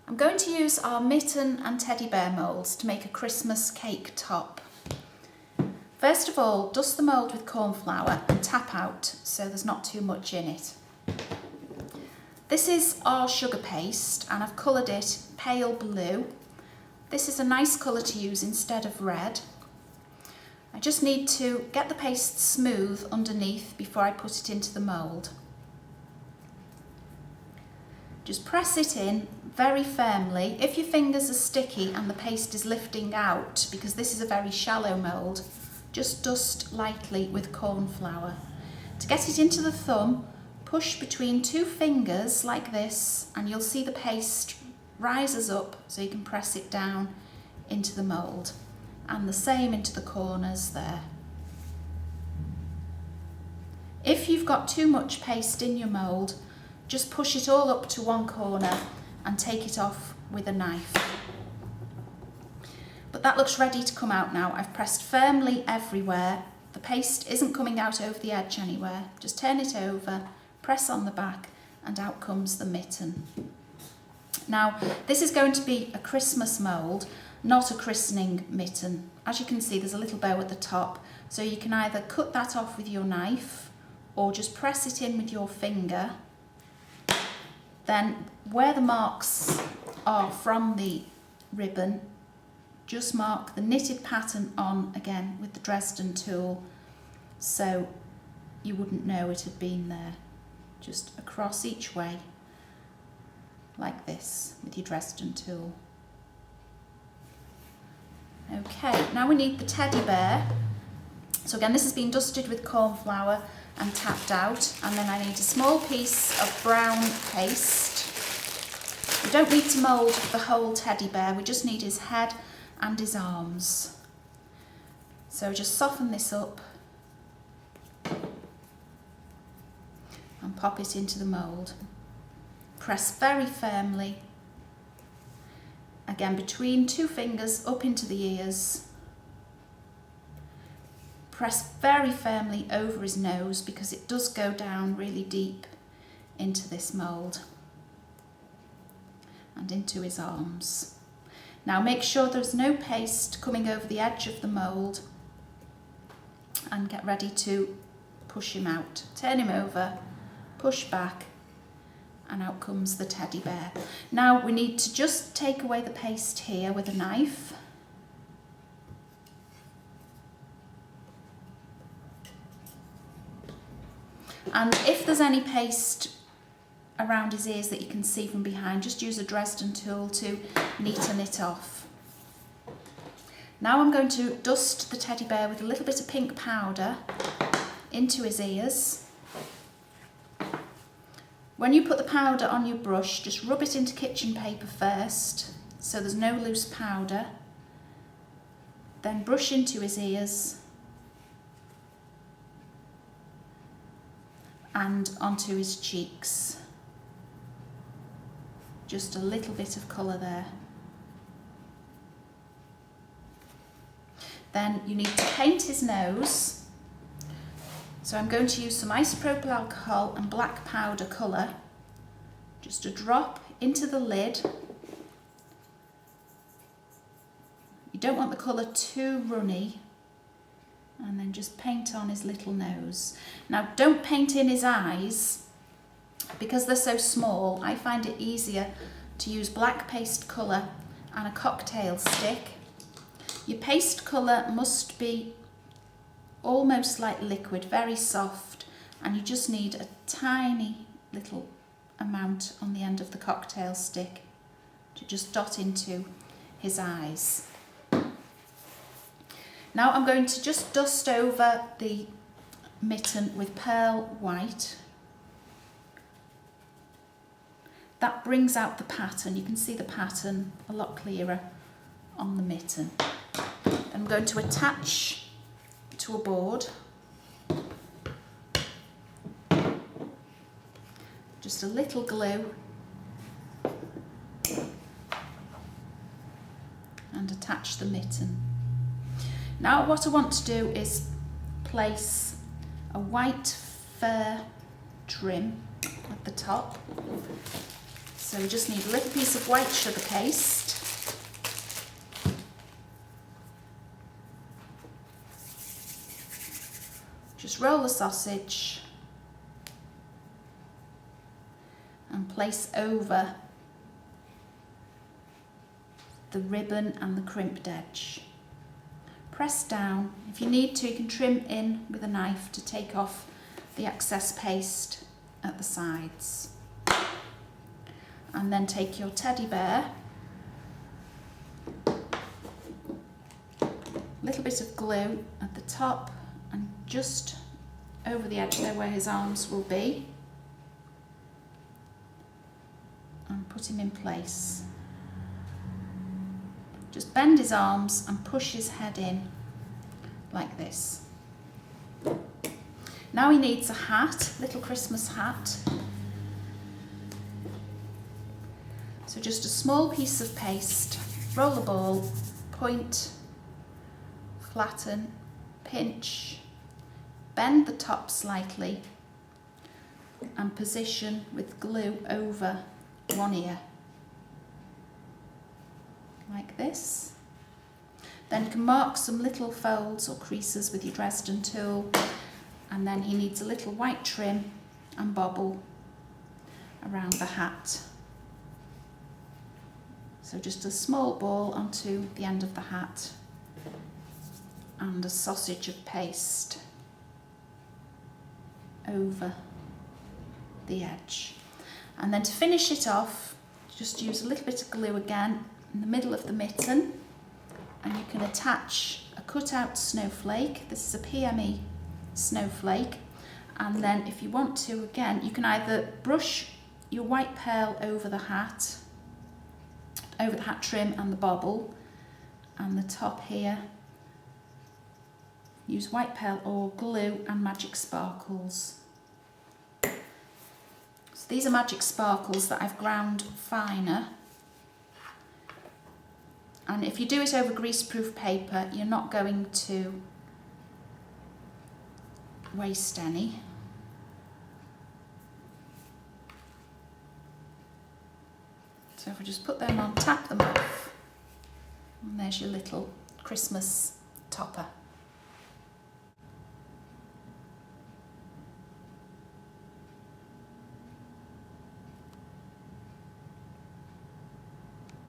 I'm going to use our Mitten and teddy bear moulds to make a Christmas cake top. First of all, dust the mould with corn flour and tap out so there's not too much in it. This is our sugar paste and I've coloured it pale blue. This is a nice colour to use instead of red. I just need to get the paste smooth underneath before I put it into the mould. Just press it in very firmly. If your fingers are sticky and the paste is lifting out, because this is a very shallow mould, just dust lightly with corn flour. To get it into the thumb, push between two fingers like this and you'll see the paste rises up so you can press it down into the mould, and the same into the corners there. If you've got too much paste in your mould, just push it all up to one corner and take it off with a knife. But that looks ready to come out now. I've pressed firmly everywhere. The paste isn't coming out over the edge anywhere. Just turn it over, press on the back, and out comes the mitten. Now, this is going to be a Christmas mould, not a christening mitten. As you can see, there's a little bow at the top, so you can either cut that off with your knife or just press it in with your finger. Then where the marks are from the ribbon, just mark the knitted pattern on again with the Dresden tool so you wouldn't know it had been there. Just across each way like this with your Dresden tool. Okay, now we need the teddy bear. So again, this has been dusted with corn flour and tapped out, and then I need a small piece of brown paste. We don't need to mould the whole teddy bear, we just need his head and his arms. So just soften this up and pop it into the mould. Press very firmly, again between two fingers up into the ears. Press very firmly over his nose because it does go down really deep into this mould, and into his arms. Now make sure there's no paste coming over the edge of the mould and get ready to push him out. Turn him over, push back, and out comes the teddy bear. Now we need to just take away the paste here with a knife. And if there's any paste around his ears that you can see from behind, just use a Dresden tool to neaten it off. Now I'm going to dust the teddy bear with a little bit of pink powder into his ears. When you put the powder on your brush, just rub it into kitchen paper first so there's no loose powder. Then brush into his ears and onto his cheeks. Just a little bit of colour there. Then you need to paint his nose. So I'm going to use some isopropyl alcohol and black powder colour. Just a drop into the lid. You don't want the colour too runny. And then just paint on his little nose. Now don't paint in his eyes because they're so small. I find it easier to use black paste colour and a cocktail stick. Your paste colour must be almost like liquid, very soft, and you just need a tiny little amount on the end of the cocktail stick to just dot into his eyes. Now I'm going to just dust over the mitten with pearl white. That brings out the pattern. You can see the pattern a lot clearer on the mitten. I'm going to attach to a board. Just a little glue and attach the mitten. Now what I want to do is place a white fur trim at the top. So So we just need a little piece of white sugar paste. Just roll the sausage and place over the ribbon and the crimped edge. Press down. If you need to, you can trim in with a knife to take off the excess paste at the sides. And then take your teddy bear, a little bit of glue at the top and just over the edge there where his arms will be, and put him in place. Just bend his arms and push his head in like this. Now he needs a hat, little Christmas hat. So just a small piece of paste, roll the ball, point, flatten, pinch, bend the top slightly and position with glue over one ear. Like this. Then you can mark some little folds or creases with your Dresden tool, and then he needs a little white trim and bobble around the hat. So just a small ball onto the end of the hat and a sausage of paste over the edge. And then to finish it off, just use a little bit of glue again in the middle of the mitten, and you can attach a cut-out snowflake. This is a PME snowflake, and then if you want to, again, you can either brush your white pearl over the hat trim and the bobble and the top here. Use white pearl or glue and magic sparkles. So these are magic sparkles that I've ground finer. And if you do it over greaseproof paper, you're not going to waste any. So if we just put them on, tap them off, and there's your little Christmas topper.